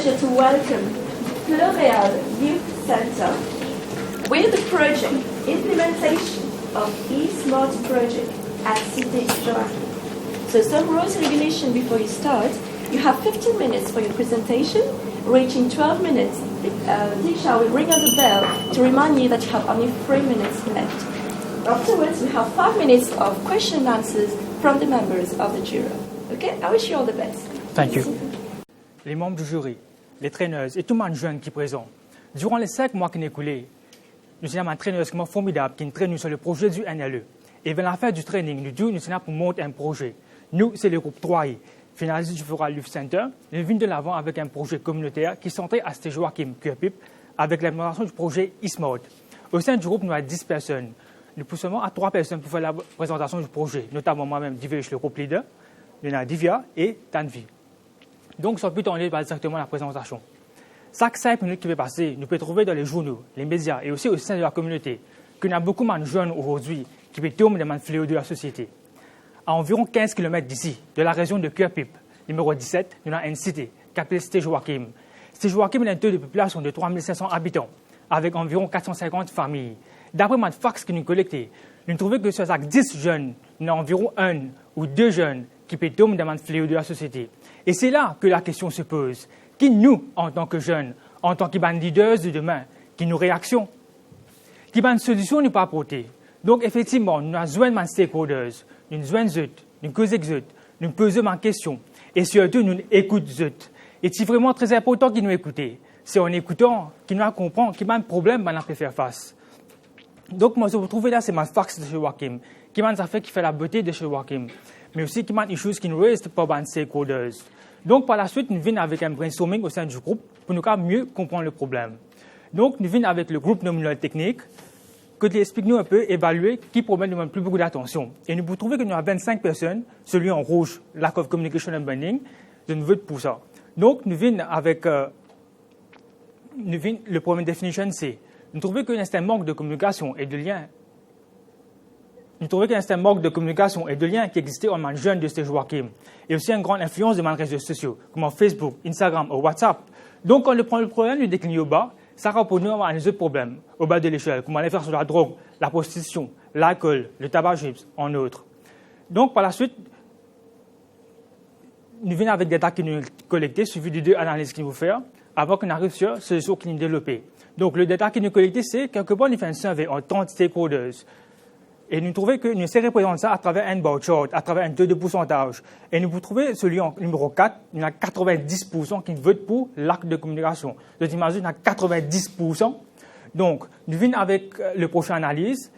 pleasure to welcome L'Oréal Youth Center with the project implementation of eSmart project at Cité Joachim. So some rules and regulations before you start. You have 15 minutes for your presentation. Reaching 12 minutes, Tisha will ring us a bell to remind you that you have only 3 minutes left. Afterwards, we have 5 minutes of question and answers from the members of the jury. Okay? I wish you all the best. Thank you. Les membres du jury, les traîneuses et tout le monde jeune qui est présent. Durant les 5 mois qui ont écoulé, nous avons un traîneuse formidable qui nous traîne sur le projet du NLE. Et vers la fin du training, nous sommes pour monter un projet. Nous, c'est le groupe 3I. Finalisé du Fora Youth Center, nous venons de l'avant avec un projet communautaire qui est centré à Cité Joachim, QAPIP, avec l'implémentation du projet eSmart. Au sein du groupe, nous avons 10 personnes. Nous poussons à 3 personnes pour faire la présentation du projet, notamment moi-même, Divesh, le groupe leader, il y a Divya et Tanvi. Donc, sans plus tarder, directement la présentation. Chaque 5 minutes qui va passer, nous pouvons trouver dans les journaux, les médias et aussi au sein de la communauté qu'il y a beaucoup de jeunes aujourd'hui qui peuvent tomber dans le fléau de la société. À environ 15 km d'ici, de la région de QAPIP, numéro 17, nous avons une cité, qu'appelle Cité Joachim. Cité Joachim a un taux de population de 3500 habitants, avec environ 450 familles. D'après les fax que nous collectons, nous trouvons que sur chaque 10 jeunes, nous avons environ 1 ou 2 jeunes qui peuvent tomber dans le fléau de la société. Et c'est là que la question se pose. Qui nous, en tant que jeunes, en tant que leaders de demain, qui nous réaction, qui une solution nous pas apporter. Donc effectivement, nous avons besoin de stakeholders, nous avons besoin de nous causer nous posons en question et surtout nous écoutons. Et c'est vraiment très important qu'ils nous écoutent. C'est en écoutant qu'ils nous comprennent qu'il y a un problème qu'on peut faire face. Donc moi je vous trouve là, c'est ma fax de chez Joachim, qui m'a fait qui fait la beauté de chez Joachim, mais aussi qui m'a des choses qui nous restent pour les stakeholders. Donc, par la suite, nous venons avec un brainstorming au sein du groupe pour nous mieux comprendre le problème. Donc, nous venons avec le groupe nominal technique qui explique nous un peu, évaluer qui problème nous demande plus beaucoup d'attention. Et nous pouvons trouver que nous avons 25 personnes, celui en rouge, lack of communication and bonding, de nous vote pour ça. Donc, nous venons avec le problème de définition, c'est nous trouvons qu'il y a un manque de communication et de lien. Nous trouvons qu'il y a un manque de communication et de lien qui existait en man jeune de Cité Joachim. Et aussi une grande influence de les réseaux sociaux, comme Facebook, Instagram ou WhatsApp. Donc, quand on prend le problème, nous décline au bas, ça rend pour nous un autre problème, au bas de l'échelle, comme on aller faire sur la drogue, la prostitution, l'alcool, le tabagisme, en autres. Donc, par la suite, nous venons avec des data qui nous collectés, suivi de 2 analyses qu'il nous faire, avant qu'on arrive sur ce solutions qui nous développées. Donc, le data qui nous collecté, c'est quelque part, nous faisons un survey en 30 stakeholders. Et nous trouvons que nous essayons de représenter ça à travers un bar chart, à travers un taux de pourcentage. Et nous pouvons trouver celui en numéro 4, il y a 90% qui votent pour l'acte de communication. Donc, imagine, il y a 90%. Donc, nous venons avec le prochain analyse,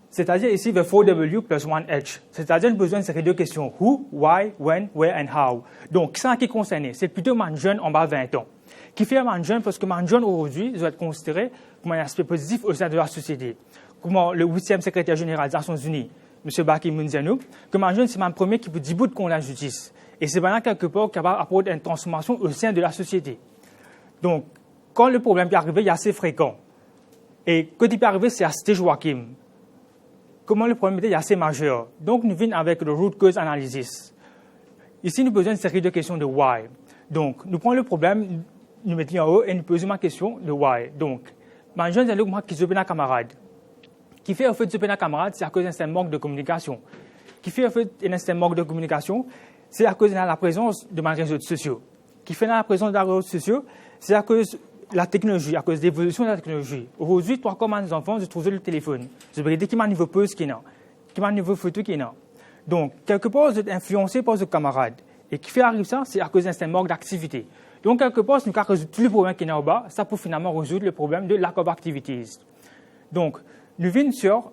c'est-à-dire ici, the 4W plus 1H. C'est-à-dire, nous avons besoin de ces 2 questions. Who, why, when, where and how. Donc, ça qui est concerné, c'est plutôt man jeune en bas de 20 ans. Qui fait man jeune parce que man jeune aujourd'hui doit être considéré comme un aspect positif au sein de la société. Comment le 8e secrétaire général des Nations Unies, M. Baki Munziano, que man jeune, c'est mon premier qui peut dire bout contre la justice. Et c'est maintenant quelque part qui va apporter une transformation au sein de la société. Donc, quand le problème peut arriver, il est assez fréquent. Et quand il peut arriver, c'est à Cité Joachim. Comment le problème est assez majeur. Donc, nous venons avec le root cause analysis. Ici, nous avons besoin d'une série de questions de why. Donc, nous prenons le problème, nous mettons en haut et nous posons ma question de why. Donc, man jeune, c'est le qui se un camarade. Qui fait en fait ce camarade, c'est à cause d'un manque de communication. Qui fait en fait un manque de communication, c'est à cause de la présence de mes réseaux sociaux. Qui fait la présence des réseaux sociaux, c'est à cause de la technologie, à cause de l'évolution de la technologie. Aujourd'hui, 3 quarts des enfants, je trouve le téléphone. Je regarde qui m'a un niveau pause qui est là, qui m'a un niveau photo qui est là. Donc, quelque part, vous êtes influencé par ce camarade. Et qui fait arriver ça, c'est à cause d'un manque d'activité. Donc, quelque part, si nous avons résolu tous les problèmes qui sont en bas, ça peut finalement résoudre le problème de lack of activities. Donc, nous venons sur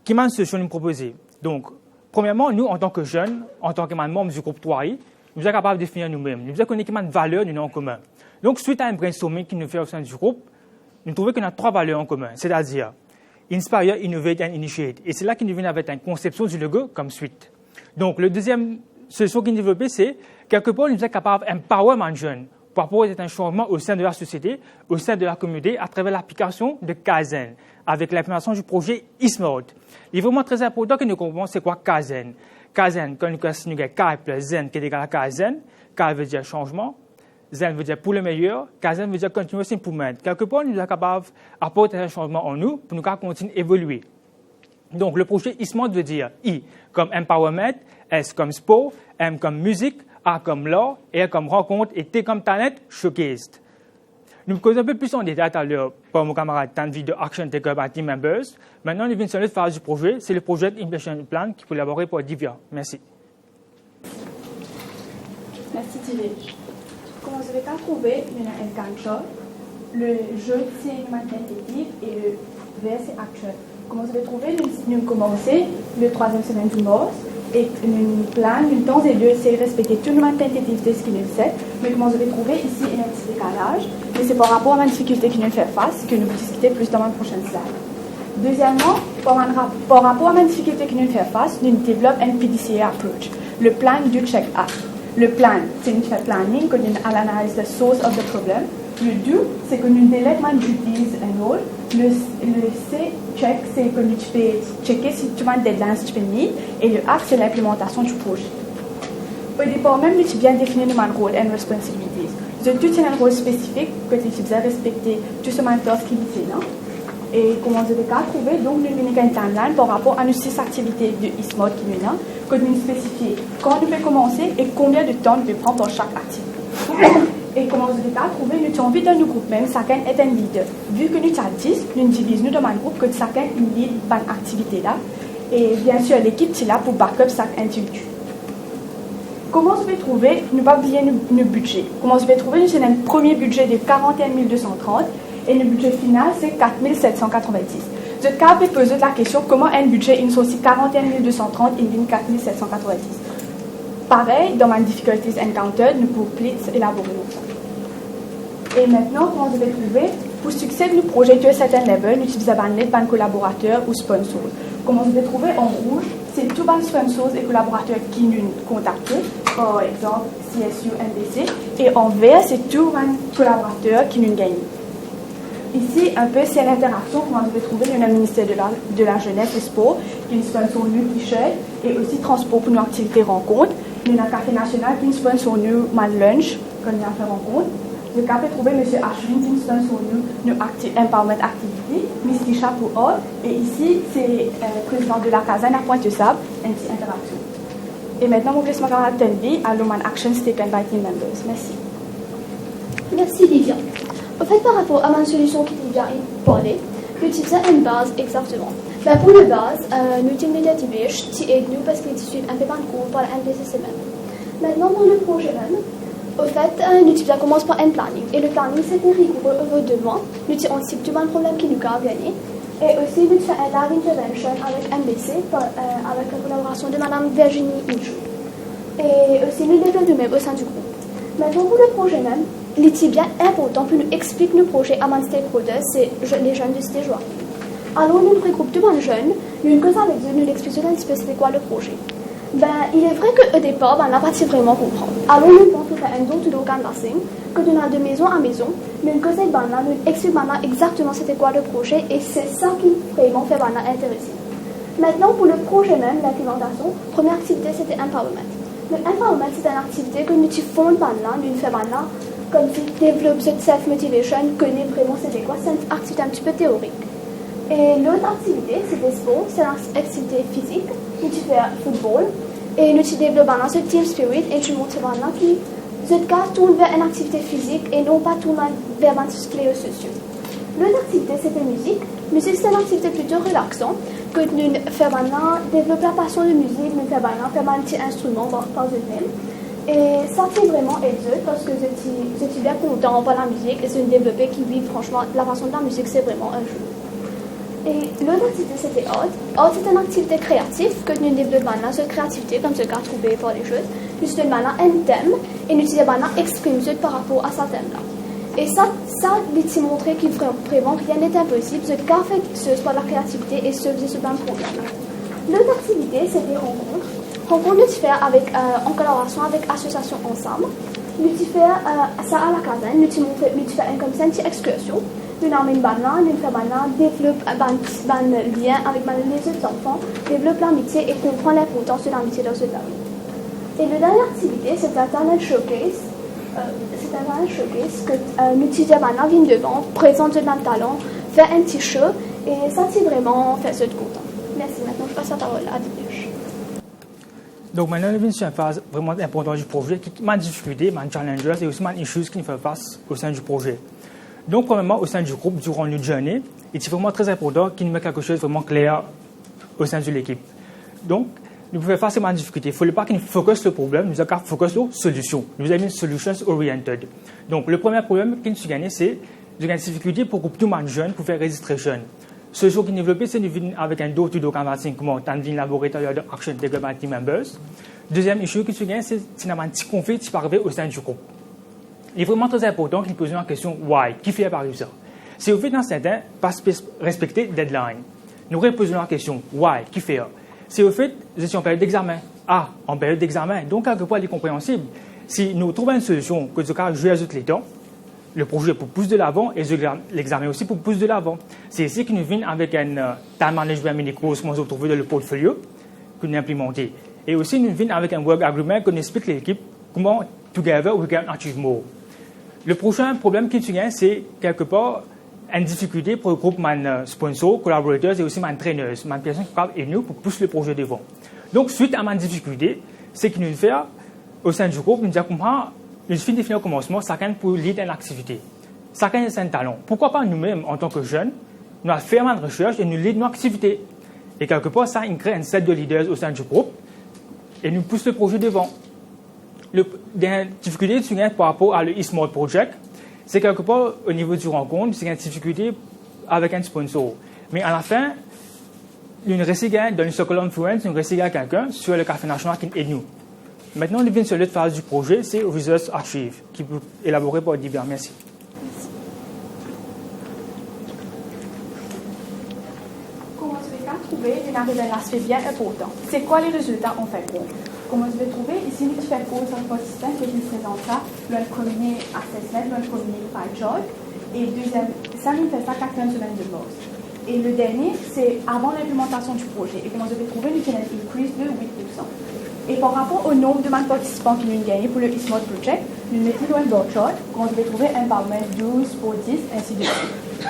qui m'a une solution nous proposer. Donc, premièrement, nous, en tant que jeunes, en tant que membres du groupe 3I, nous sommes capables de définir nous-mêmes. Nous avons connaître une valeur nous en commun. Donc, suite à un brainstorming qui nous fait au sein du groupe, nous trouvons qu'on a 3 valeurs en commun, c'est-à-dire Inspire, Innovate and Initiate. Et c'est là qu'il nous vient avec une conception du logo comme suite. Donc, le deuxième solution qu'il nous développe, c'est quelque part, nous sommes capables d'empower les jeunes pour apporter un changement au sein de la société, au sein de la communauté, à travers l'application de Kaizen, avec l'implémentation du projet eSmart. Il est vraiment très important que nous comprenions c'est quoi Kaizen. Kaizen, quand nous avons K plus Zen qui est égal à Kaizen, K veut dire changement, Zen veut dire pour le meilleur, Kaizen veut dire continuous improvement. Quelque part, nous sommes capables d'apporter un changement en nous pour nous continuer à évoluer. Donc, le projet e-smart veut dire I comme empowerment, S comme sport, M comme musique, A comme l'art, R comme rencontre et T comme talent, showcased. Nous causons un peu plus en détail tout à l'heure par mon camarade Tanvi de Action Taker by Team Members. Maintenant, nous venons sur l'autre phase du projet, c'est le projet Implementation Plan qui est élaboré par Divya. Merci. Merci Thierry. Comme vous avez trouvé, il y a un cancha. Le jeu, c'est une tentative et le vers, c'est actuel. Comme vous avez trouvé, nous avons commencé le 3e semaine du mois et nous plan, nous temps et deux, c'est respecter tout le monde tentative de ce qu'il nous fait. Mais comme vous avez trouvé, ici, il y a un petit décalage. Mais c'est par rapport à la difficulté qu'il nous fait face que nous allons discuter plus dans la prochaine slide. Deuxièmement, par rapport à la difficulté qu'il nous fait face, nous développons un PDCA approach, le plan du check-up. Le plan, c'est une planning que nous analysons the source of the problem. Le do, c'est que nous déléguons du duties and all. Le C, check, c'est que nous fais checker si tu as des deadlines que tu peux mettre. Et le A, c'est l'implémentation du projet. Au départ, même, nous bien définir nos rôles et responsibilities. De tout un rôle spécifique que tu dois respecter tout ce mentor qui est là. Et comment vous avez trouvé, donc nous avons un timeline par rapport à nos 6 activités de e-smart qui nous là, que nous spécifions quand nous pouvons commencer et combien de temps nous pouvons prendre pour chaque activité. Et comment vous avez trouvé, nous avons envie dans nos groupes même, chacun est un leader. Vu que nous sommes 10, nous divisons dans un groupe que chacun lead par activité là. Et bien sûr, l'équipe est là pour backup chaque individu. Comment vous avez trouvé, nous pas oublier nos budgets. Comment vous avez trouvé, nous avons un premier budget de 41 230 et le budget final c'est 4 790. Je vais poser la question comment un budget il aussi 41 230 et 4 790. Pareil, dans ma difficulties encountered, nous pouvons plus élaborer ça. Et maintenant, comment vous avez trouvé, pour succès de nos projets de certain level, nous utilisons un collaborateur ou sponsor. Comment vous avez trouvé en rouge, c'est tous les sponsors et collaborateurs qui nous contactent, par exemple CSU, MBC, et en vert, c'est tous les collaborateurs qui nous gagnent. Ici, un peu, c'est l'interaction. Comment vous pouvez trouver le ministère de la Jeunesse et Sport, qui est une sponsor nous t-shirt, et aussi transport pour nos activités rencontres. Nous avons un café national, qui est une sponsor nous mal lunch, quand nous avons fait rencontre. Le café trouvé M. Ashwin, qui est une sponsor nous empowerment activity, Miss Kisha pour all. Et ici, c'est le président de la caserne à Pointe-Sable, une petite interaction. Et maintenant, je vous laisse ma camarade Tenvi à l'Oman Actions taken by team members. Merci. Merci Livia. En fait, par rapport à ma solution qui est déjà parlée, j'utilise une base exactement. Ben, pour la base, nous utilisons des qui aident nous parce qu'ils suivent un peu de cours par la MPCC même. Maintenant, pour le projet même, au fait, nous commence par un planning. Et le planning, c'était rigoureux over 2 mois. Nous anticipons tout le problème qui nous a gagné. Et aussi, nous faisons un live intervention avec MBC, avec la collaboration de Mme Virginie Inchou. Et aussi, nous développons nous-mêmes au sein du groupe. Maintenant, pour le projet même, il est bien important pour nous expliquer nos projets à nos stakeholders, c'est les jeunes de Cité Joachim. Alors, nous regroupons tous les jeunes, nous une cause avec eux, nous expliquons un petit peu c'était quoi le projet. Ben, il est vrai qu'au départ, on n'a pas vraiment comprendre. Alors, nous pensons faire un don to do canvassing, que nous avons de maison à maison, nous une cause avec Bana, nous expliquons exactement c'était quoi le projet, et c'est ça qui vraiment fait Bana intéressé. Maintenant, pour le projet même, l'implémentation, première activité, c'était Empowerment. Le Empowerment, c'est une activité que nous fondons Bana, nous faisons Bana, comme si développer cette self-motivation, connaître vraiment c'était quoi, c'est une activité un petit peu théorique. Et l'autre activité, c'était sport, c'est une activité physique, nous faisons football, et nous développons ce team spirit, et je montre maintenant que ce cas tourne vers une activité physique et non pas tourne vers les réseaux sociaux. L'autre activité, c'était musique. Musique, c'est une activité plutôt relaxante, que nous faisons maintenant développer la passion de musique, nous faisons maintenant faire un petit instrument par eux-mêmes. Et ça fait vraiment aideux parce que je suis bien content par la musique et c'est une développée qui vit franchement la façon de la musique, c'est vraiment un jeu. Et l'autre activité c'était art. Art c'est une activité créative que nous développons maintenant, cette créativité comme ce qu'a trouvé par les choses. Nous avons maintenant un thème et nous devons maintenant exprimer par rapport à ce thème-là. Et ça nous montre que vraiment rien n'est impossible, ce qu'a fait ce soit la créativité et ce faisait ce même problème. L'autre activité c'est des rencontres. Rencontre nous faire avec, en collaboration avec l'association Ensemble. Nous faire ça à la caserne, nous faire comme ça une petite excursion. Nous avons une banane, nous faisons développer un lien avec les autres enfants, développer l'amitié et comprendre l'importance de l'amitié dans ce temps. Et la dernière activité, c'est un talent showcase. C'est un grand showcase que nous étudiants maintenant viennent devant, présentent notre talent, faire un petit show et sentir vraiment faire ce de content. Merci. Maintenant, je passe la parole à Didier. Donc maintenant, nous venons sur une phase vraiment importante du projet qui m'a difficulté, m'a challengé et aussi m'a issues qui nous fait face au sein du projet. Donc, premièrement, au sein du groupe, durant notre journée, il est vraiment très important qu'il nous mette quelque chose de vraiment clair au sein de l'équipe. Donc, nous pouvons faire face à une difficulté. Il ne faut pas qu'il nous focus sur le problème, nous avons focus sur la solution. Nous avons une solutions oriented. Donc, le premier problème qu'il nous gagne, c'est une difficulté pour grouper tout le monde jeune pour faire registration. Ce jour qui est développé, c'est nous venons avec un door-to-door canvassing, comment on dit laboratoire de action development team members. Deuxième issue qui nous gagne, c'est un petit conflit qui peut arriver au sein du groupe. Il est vraiment très important qu'il pose la question why, qui fait par ça. Si vous faites dans certains, pas respecter deadline. Nous reposons la question why, qui fait. Si vous faites, vous êtes en période d'examen. Ah, en période d'examen. Donc, quelque part, il est compréhensible. Si nous trouvons une solution que nous jouer à les temps, le projet pour pousser de l'avant et l'examen aussi pour pousser de l'avant. C'est ici que nous venons avec un time management mini-course que nous avons trouvé dans le portfolio que nous implémentons. Et aussi, nous venons avec un work agreement que nous explique l'équipe comment together we can achieve more. Le prochain problème qui nous gagne, c'est quelque part une difficulté pour le groupe de sponsors, collaborateurs et aussi de traîneurs, de personnes qui parlent et nous pour pousser le projet devant. Donc, suite à ma difficulté, c'est que nous faisons au sein du groupe, nous avons une fin définie au commencement, chacun pour lead une activité. Chacun a un talent. Pourquoi pas nous-mêmes, en tant que jeunes, nous allons faire une recherche et nous lead nos activités. Et quelque part, ça crée un set de leaders au sein du groupe et nous pousse le projet devant. La difficulté par rapport à le e-smart project, c'est quelque part au niveau du rencontre, c'est une difficulté avec un sponsor. Mais à la fin, une récigaille dans une circle influence, une récigaille quelqu'un sur le café national qui aide nous. Maintenant, on vient sur l'autre phase du projet, c'est Results Archive, qui peut élaborer par Divya. Merci. Comment je vais trouver une arrivée à l'aspect bien important? C'est quoi les résultats en fait? Comment je vais trouver? Ici, nous faisons cours sur le système que je vous présente ça, le combiné assessment, le combiné by job. Et deuxième, ça nous fait ça 4 semaines de base. Et le dernier, c'est avant l'implémentation du projet. Et comment je vais trouver? Nous faisons une increase de 8%. Et par rapport au nombre de participants qui nous ont gagné pour le e-smart project, nous mettons dans le bar chart, comment je vais trouver un empowerment 12 pour 10, ainsi de suite.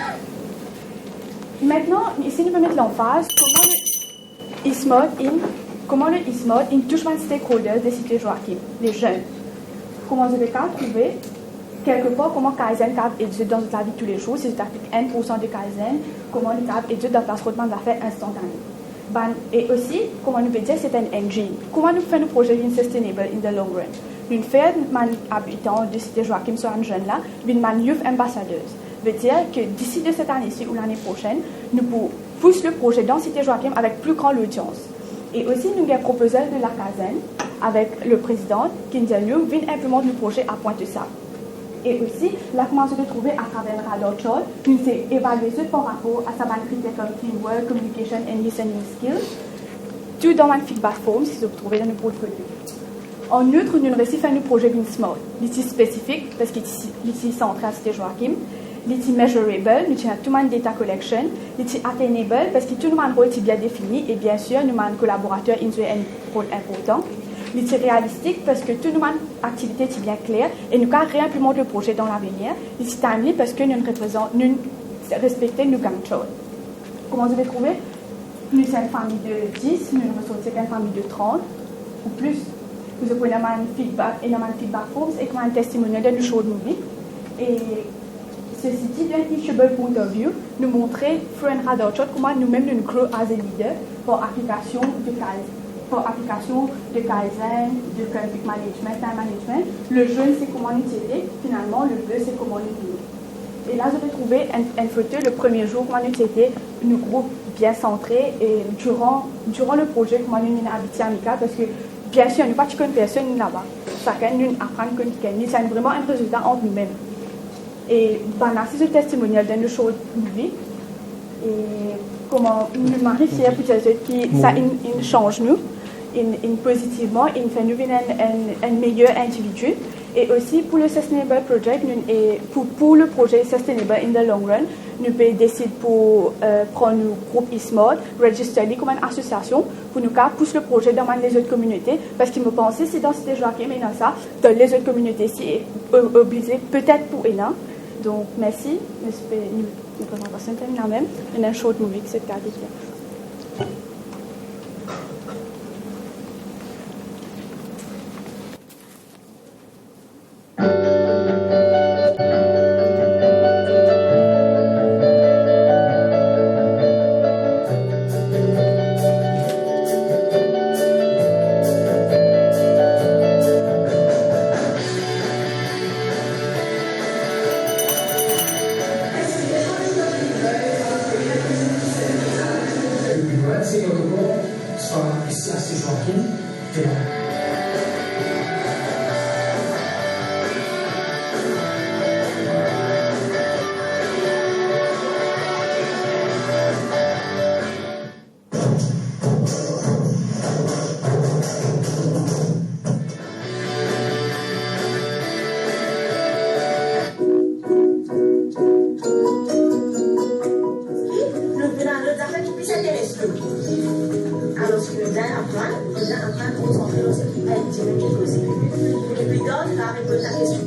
Maintenant, ici, nous pouvons mettre l'emphase comment le e-smart touche les stakeholders des cités Joachim, les jeunes. Comment je vais trouver quelque part comment Kaizen cap étude dans la vie de tous les jours, si je t'applique 1% de Kaizen, comment le cap étude dans le placement d'affaires instantané. Et aussi, comment nous dire c'est un engine. Comment nous faisons un projet sustainable in the long run. Nous faisons des habitants de cité Joachim sur un jeune là, une youth ambassadeurs. Veut dire que d'ici de cette année-ci ou l'année prochaine, nous pouvons pousser le projet dans cité Joachim avec plus grande audience. Et aussi, nous avons un proposal de la Kaizen avec le président qui nous vient implémenter le projet à Pointe-Sable. Et aussi, là, comment je vais trouver à travers le radar chart, nous avons évalué ce par rapport à sa critères comme teamwork, communication and listening skills, tout dans un feedback form, si vous trouvez dans le portfolio. En outre, nous avons aussi fait un projet smart, l'ici spécifique, parce qu'il est ici centré à Cité Joachim, l'ici measurable, nous avons tout le monde data collection, l'ici attainable, parce que tout le monde rôle est bien défini, et bien sûr, nous avons un collaborateur qui a un rôle important. C'est réalistique parce que toute notre activité est bien claire et nous avons réimplémenté le projet dans l'avenir. C'est timely parce que nous respectons nos contrôles. Comment vous vais trouver? Nous sommes une famille de 10, nous sommes une famille de 30 ou plus. Nous avons un feedback forms et un testimonial de nos show de movie. Et ceci dit, d'un teachable point of view, nous montrer, through un radar shot, comment nous-mêmes nous grow as a leader pour application de Kaizen. Pour application de Kaizen, de conflict management, time management. Le jaune, c'est comment nous aider. Finalement, le bleu, c'est comment nous aider. Et là, je vais trouver une photo le premier jour, comment nous aider, nos groupes bien centrés. Et durant le projet, comment nous sommes habitués amicales, parce que, bien sûr, nous ne connaissons pas personne là-bas. Chacun nous apprend que nous c'est vraiment un résultat entre nous-mêmes. Et c'est ce testimonial dans le show de vie. Et comment nous sommes fiers pour que ça change nous. Positivement, il fait nous un meilleur individu Et aussi pour le Sustainable Project, et pour le projet Sustainable in the Long Run, nous pouvons décider pour prendre le groupe eSmart, register comme une association pour nous pousser le projet dans les autres communautés. Parce qu'il me pensait, c'est dans Cité Joachim et dans ça, dans les autres communautés, c'est obligé peut-être pour Hénin. Donc merci, nous présentation terminée même. Il y a un short movie qui se regarde ici. Alors, ce que nous apprendre, concentrer dans ce qui va être quelque chose. Et puis, d'autres, il va répondre à la question.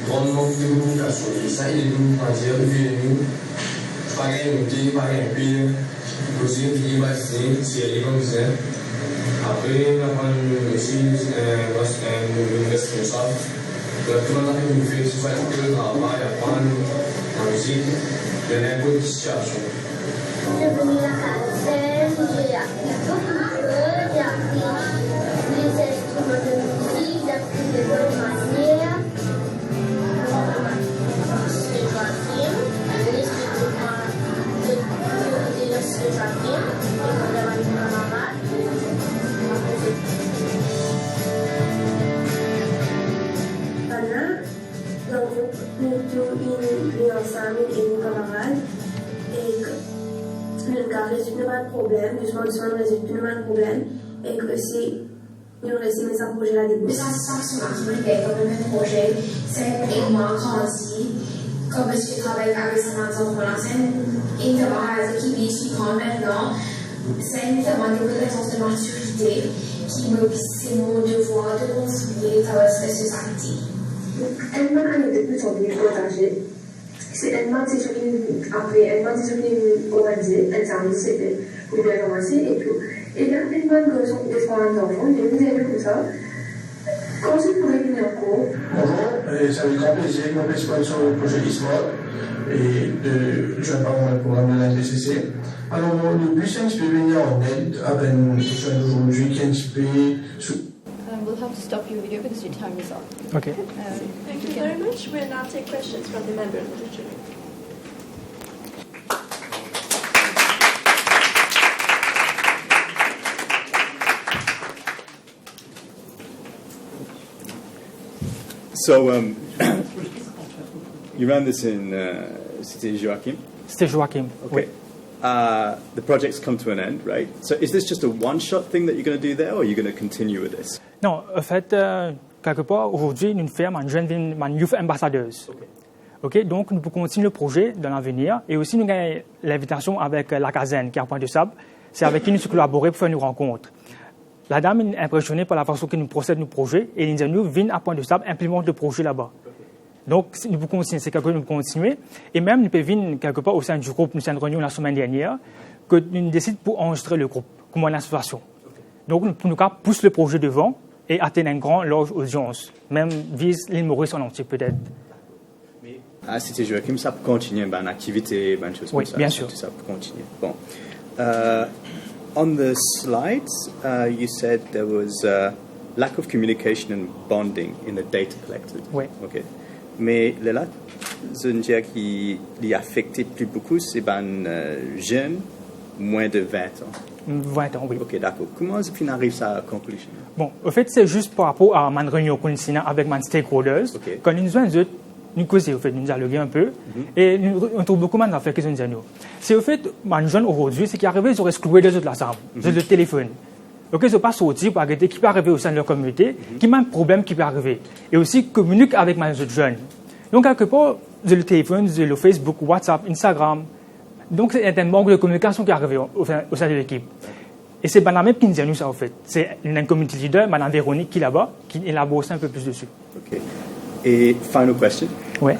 grandement de communication. Et ça, il est venu nous dire, nous, pas gagner, pas gagner, aussi, il va se dire, si elle est comme ça. Après, on a aussi un responsable. Tout le monde a fait ce travail, apprendre la musique, il y a une bonne situation. Je suis venu à Calcem, j'ai appris beaucoup de choses, j'ai appris les instruments de musique, j'ai appris les bonnes manières. C'est Joachim, l'explique-moi de c'est Joachim, et quand elle va venir à ma mère, donc nous tous ensemble et nos camarades et nous avons résolu pas de problème, nous avons résolu pas de problème et que si nous réussissons à projet la début. Les satisfactions qui me fait comme le même projet, c'est énormément grandi. Comme je travaille avec sa maison pour l'enseigne, et de camarades qui vivent grand maintenant, c'est notamment des connaissances de maturité qui me c'est mon devoir de construire cette société. Elle-même a été plus envie de partager. C'est elle-même qui après, elle-même qui organisé, elle s'est organisée pour bien commencer et tout. Et là, elle-même que son espoir d'enfant, il est venu comme ça. Quand je pourrais venir en cours. Bonjour, c'est avec grand plaisir que je m'appelle sur le projet eSmart et je vais parler du programme de la NPCC. Alors, le but, c'est de venir en aide avec une personne d'aujourd'hui qui est inspirée. We'll have to stop your video because your time is up. Okay. Thank you very much. We'll now take questions from the members of the jury. So, you ran this in Cité Joachim? C'était Joachim. Okay. The project's come to an end, right? So is this just a one-shot thing that you're going to do there, or are you going to continue with this? Non, en fait, quelque part, aujourd'hui, nous faisons une jeune youth ambassadreuse. Okay, donc, nous pouvons continuer le projet dans l'avenir. Et aussi, nous avons l'invitation avec la Caserne, qui est à Pointe de Sable. C'est avec qui nous collaborons pour faire une rencontre. La dame est impressionnée par la façon que nous procèdons nos projets. Et nous venons à Pointe de Sable implémenter le projet là-bas. Donc, nous pouvons continuer, c'est quelque chose que nous pouvons continuer. Et même, nous pouvons venir quelque part au sein du groupe, nous sommes réunis la semaine dernière, que nous décidons pour enregistrer le groupe, comme une association. Donc, nous poussons le projet devant et atteindre une grande large audience, même vise l'île Maurice en entier peut-être. À Cité Joachim, ça peut continuer, une activité, une chose oui, comme ça. Bien sûr. Ça peut continuer. Bon. On the slides, you said there was lack of communication and bonding in the data collected. Oui. Okay. Mais là, je dirais qu'il est affecté plus beaucoup, c'est jeunes, moins de 20 ans. 20 ans, oui. Ok, d'accord. Comment est-ce qu'on arrive à la conclusion? Bon, au fait, c'est juste par rapport à ma réunion qu'on a avec mes stakeholders. Ok. Quand nous avons nous causons, au fait, nous dialoguons un peu, et on trouve beaucoup de affaires qui sont nous. C'est au fait, les jeunes aujourd'hui, c'est qu'ils arrivent, ils ont exclué les autres la salle, le téléphone. Donc, ils ne sont pas sortis pour arrêter qui peut arriver au sein de leur communauté, qui a un problème qui peut arriver. Et aussi, communiquent avec les autres jeunes. Donc, quelque part, le téléphone, le Facebook, WhatsApp, Instagram. Donc, c'est un manque de communication qui est arrivé au sein de l'équipe. Et c'est Madame qui nous a dit ça, en fait. C'est une community leader, Madame Véronique, qui est là-bas, qui élabore un peu plus dessus. Ok. Et final question. Ouais.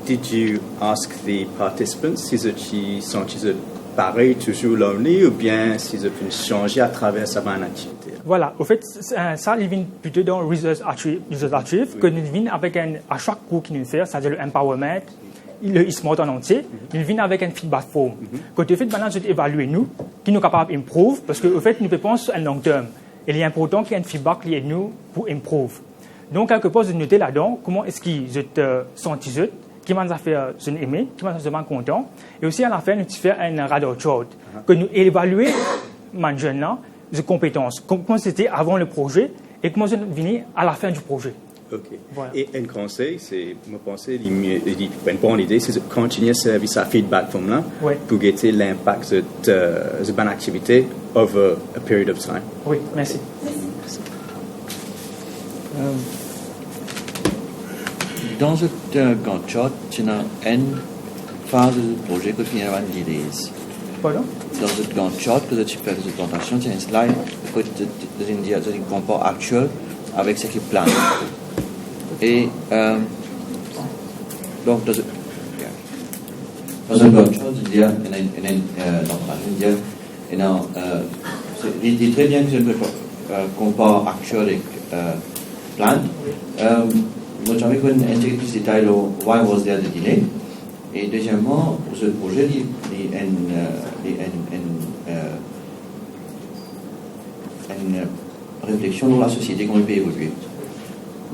Did you ask the participants s'ils sont pareils, toujours lonely, ou bien s'ils ont pu changer à travers sa bonne activité? Voilà, au fait, ça, il vient plutôt dans le Research Archive, que nous venons avec à chaque cours qu'il nous fait, c'est-à-dire le empowerment, le e-smart en entier, il vient avec un feedback form. Quand au fait, maintenant, je évaluer nous, qui nous capables d'improve, parce qu'au fait, nous pensons sur un long terme. Et il est important qu'il y ait un feedback lié à nous pour improve. Donc, quelque part, je noter là-dedans comment est-ce qu'ils se sentent, qui m'ont fait aimer, qui m'ont vraiment content. Et aussi, à la fin, nous faisons un radar chart, que nous évaluons les jeunes là, les compétences, comment c'était avant le projet et comment ils venus à la fin du projet. Ok. Voilà. Et un conseil, c'est, je pense, une bonne idée, c'est de continuer à servir sa feedback form là Ouais. pour guetter l'impact de bonne activité over a period of time. Oui, merci. Dans ce grand chart, il y a une phase du projet que tu viens de dire. Pardon? Dans ce grand chart que tu fais de présentation, il y a une slide que tu as un comport actuel avec ce qui est plan. Et donc, dans ce grand chart, il y a il dit très bien que c'est un comport actuel avec plan. Moi, j'avais une intégrité de détail why was there the delay. Et deuxièmement, pour ce projet, il y a une réflexion dans la société, comment il peut évoluer.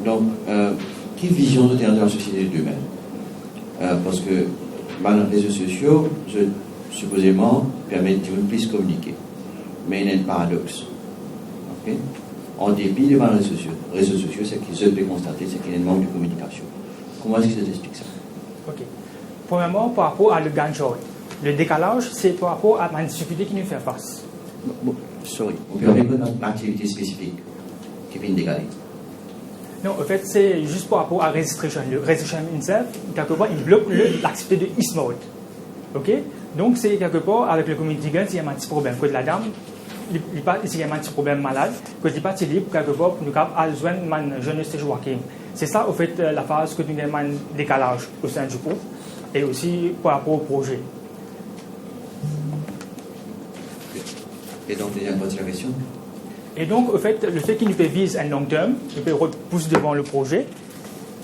Donc, quelle vision de la société de demain? Parce que les réseaux sociaux, supposément, permettent de plus communiquer. Mais il y a un paradoxe. Okay? En dépit des réseaux sociaux, ce qu'ils peuvent constater, c'est qu'il y a un manque de communication. Comment est-ce que ça explique ça? Ok. Premièrement, par rapport à le Gantt chart, le décalage, c'est par rapport à la difficulté qui nous fait face. Bon, sorry, on peut avoir une activité spécifique qui vient décaler. Non, en fait, c'est juste par rapport à registration. Le registration itself, quelque part, il bloque l'activité de e-smart. Ok? Donc, c'est quelque part, avec le community guide, il y a un petit problème. Que la dame, il y a un petit problème malade, que il n'est pas libre, quelque part, pour nous avoir besoin de jeune stage working. C'est ça, au fait, la phase que nous avons un décalage au sein du groupe et aussi par rapport au projet. Et donc, deuxième partie de la question? Et donc, au fait, le fait qu'il nous peut viser un long terme, nous peut pousser devant le projet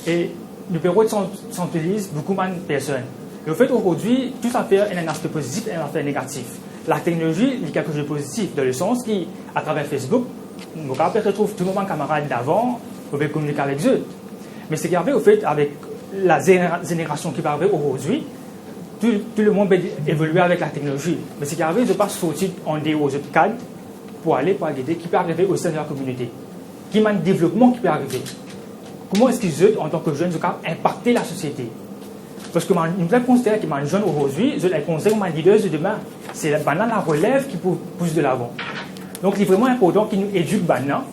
et nous peut sensibiliser beaucoup de personnes. Et au fait, aujourd'hui, tout ça fait un aspect positif et un aspect négatif. La technologie est quelque chose de positif, dans le sens qu'à travers Facebook, nous retrouvons tous nos camarades d'avant, on peut communiquer avec eux. Mais c'est qu'avec, au fait, avec la génération qui va arriver aujourd'hui, tout le monde peut évoluer avec la technologie. Mais c'est qu'avec, je passe sortir en dehors de cadre pour aller pour aider qui peut arriver au sein de la communauté. Qui a un développement qui peut arriver. Comment est-ce qu'ils, en tant que jeunes, peuvent impacter la société? Parce que nous considérons que les jeunes aujourd'hui, je les considère comme les leaders de demain. C'est maintenant la relève qui pousse de l'avant. Donc, il est vraiment important qu'ils nous éduquent maintenant,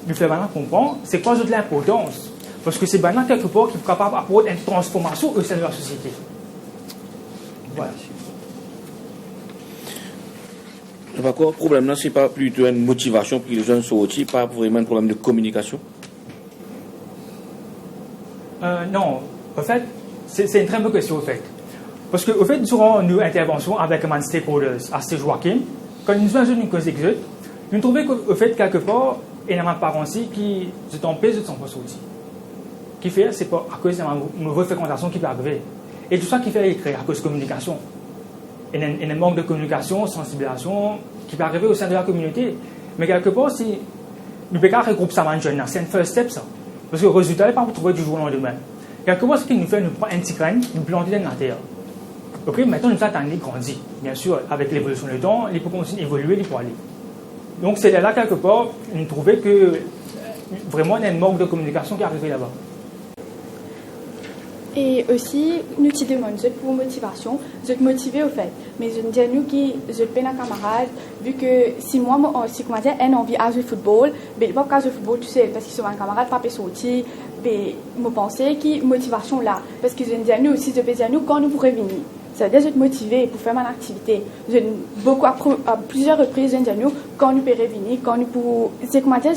nous fait maintenant comprendre c'est quoi l'importance. Parce que c'est maintenant quelque part qui est capable d'apporter une transformation au sein de la société. Voilà. Par contre, le problème là, c'est pas plutôt une motivation pour les jeunes sortir, pas vraiment un problème de communication? Non, en fait, c'est une très bonne question, en fait. Parce que, au fait, durant nos interventions avec les stakeholders à Stage Joachim, quand nous avons une cause exote, nous trouvons qu'au fait, quelque part, il y a un parent ici qui se tempête de son poste aussi. Qui fait, c'est pas à cause de la mauvaise fréquentation qui peut arriver. Et tout ça qui fait écrire à cause de communication. Il y a un manque de communication, sensibilisation qui peut arriver au sein de la communauté. Mais quelque part, si nous ne pouvons pas regrouper ça dans jeune, c'est un first step, ça. Parce que le résultat n'est pas pour trouver du jour au lendemain. Quelque part, ce qui nous fait, nous prendre un petit grain, nous planter dans la terre. Ok, maintenant nous attendons de grandir. Bien sûr, avec l'évolution du temps, il peut continuer à évoluer, il peut aller. Donc c'est là quelque part, nous trouvons que vraiment il y a un manque de communication qui est arrivé là-bas. Et aussi, nous te demandons pour motivation, je te motiver au fait. Mais je dis à nous que je peine un camarade, vu que si moi, si comment dire, j'ai envie à jouer au football, ben pas qu'à jouer au football, tu sais, parce qu'ils sont un camarade, pas sorti, ben, me penser que motivation là. Parce que je dis à nous aussi, je dis à nous quand nous pourrons venir. C'est-à-dire, je te motiver pour faire mon activité. Je beaucoup à plusieurs reprises, je dis à nous, quand nous pourrons venir, quand nous pourrons, c'est comment dire,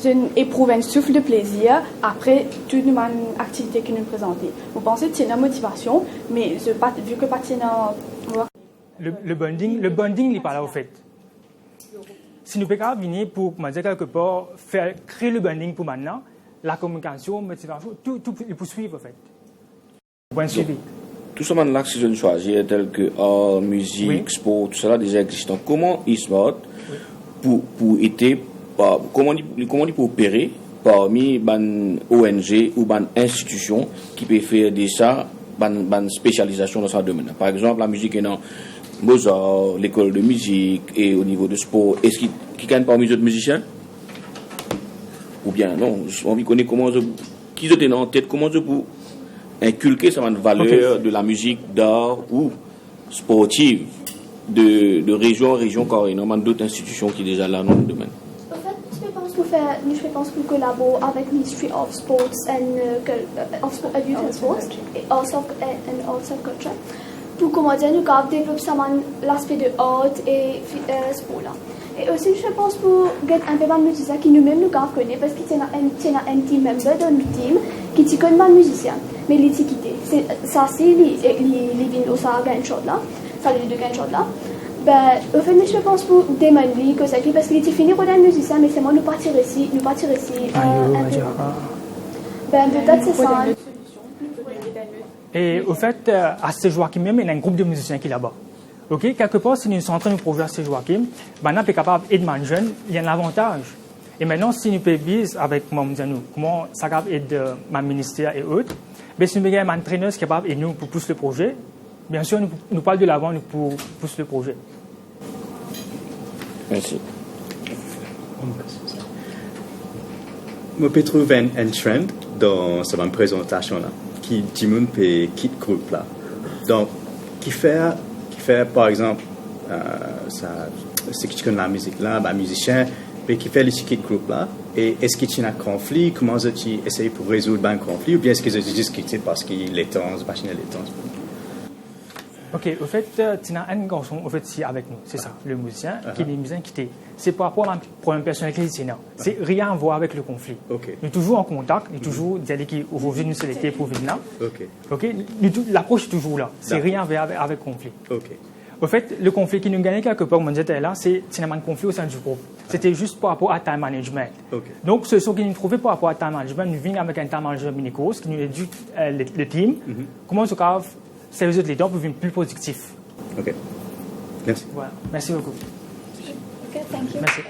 je éprouve un souffle de plaisir après toute mon activité que nous présentons. Vous pensez que c'est une motivation, mais vu que pas le bonding n'est pas là au fait. Si nous pouvons venir pour, comment dire, quelque part, créer le bonding pour maintenant, la communication, la motivation, tout il peut suivre, en fait. Bon suivi. Tout ce là que je choisis, tel que art, musique, oui, sport, tout cela déjà existant. Comment e-sport pour être, comment il peut opérer parmi une ONG ou une institution qui peut faire de ça une spécialisation dans ce domaine? Par exemple, la musique est dans Mozart, l'école de musique et au niveau de sport. Est-ce qu'il gagne parmi les autres musiciens? Ou bien non, j'ai envie de connaître comment qui sont en tête, comment je peux inculquer cette valeur de la musique d'art ou sportive de région en région, car il y a d'autres institutions qui sont déjà là dans le domaine. En fait, je pense qu'on collabore avec le Ministry of Sports and Youth and Sports et Arts of Culture pour comment dire, nous développer l'aspect de art et sport là. Et aussi, je pense pour get un peu de musiciens qui nous-mêmes nous connaissent parce qu'il y a un team member dans notre team qui connaît pas de musiciens, mais les quitté. Ça c'est les vignes ça gagne shot là, ça les deux gagne shot là. Ben, au fait, je pense pour demander que ça parce qu'il était fini pour un musicien, mais c'est moi nous partir ici. Ben peut-être c'est ça. Et au fait, à Saint-Joachim même, il y a un groupe de musiciens qui est là-bas. Ok, quelque part, si nous sommes en train de projet à Saint-Joachim, maintenant, on est capable d'aider les jeunes, il y a un avantage. Et maintenant, si nous pouvons vivre avec comment ça capable d'aider ma ministère et autres, mais si nous avons un entraîneur qui est capable d'aider nous pour pousser le projet, bien sûr, nous parlons de l'avant pour pousser le projet. Merci. Je peux trouver un trend dans cette présentation-là, qui dit que peut quitter le groupe là. Donc, qui fait par exemple, c'est qui connaît la musique là, un musicien, mais qui fait le quitter le groupe là, et est-ce qu'il y a un conflit, comment tu essayes pour résoudre un conflit, ou bien est-ce que tu juste quitté parce qu'il est temps, machine est temps? Ok, au fait, tu as un garçon au fait, avec nous, c'est ça, le musicien, qui est le musicien quitté. C'est par rapport à un problème personnel qui est là. C'est rien à voir avec le conflit. Okay. Nous sommes toujours en contact, nous sommes toujours des qui aujourd'hui nous sélecter pour venir là. Ok. L'approche est toujours là. C'est rien à voir avec le conflit. Ok. Au fait, le conflit qui nous gagnait quelque part, comme on disait là, c'est un conflit au sein du groupe. C'était juste par rapport à time management. Okay. Donc, ce qui nous trouvait par rapport à time management, nous venons avec un time management mini-cours qui nous éduque le team. Comment se cave ces résultats les temps pour devenir plus positifs. Ok. Merci. Voilà. Merci beaucoup. Ok, thank you. Merci.